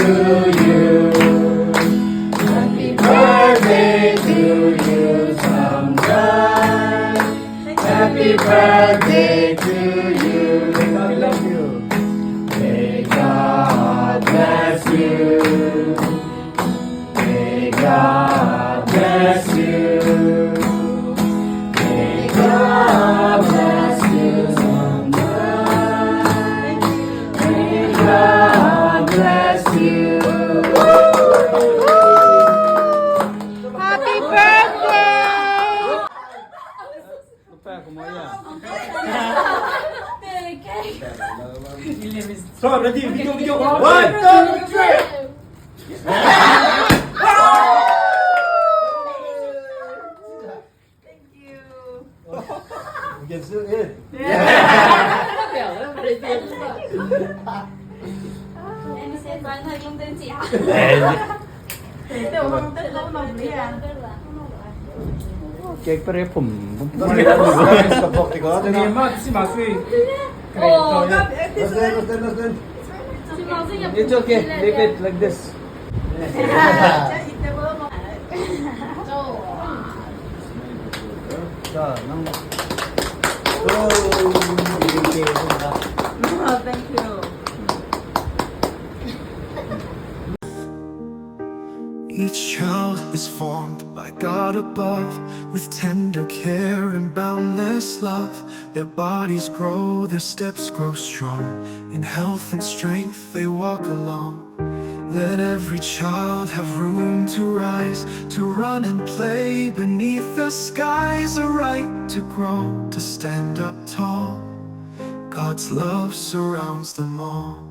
to you. Happy birthday to you, Samson. Happy birthday to you. I love you. May God bless you. May God bless you. May God bless you, Samson. May God bless you. Happy birthday! Lupa, como ella. So, ready? Video. 1, 2, 3. We can still eat. Em sẽ bán hơi lung tên chị hả? Cake pa rin pum. Kapok ko. Hindi mo, si Masui. Ồ, Let's do. chị Ngọc sinh nhập It's okay, leave it like this. Sa, nang... Thank you. Each child is formed by God above with tender care and boundless love. Their bodies grow, their steps grow strong. In health and strength they walk along. Let every child have room to rise, to run and play beneath the skies. A right to grow, to stand up tall. God's love surrounds them all.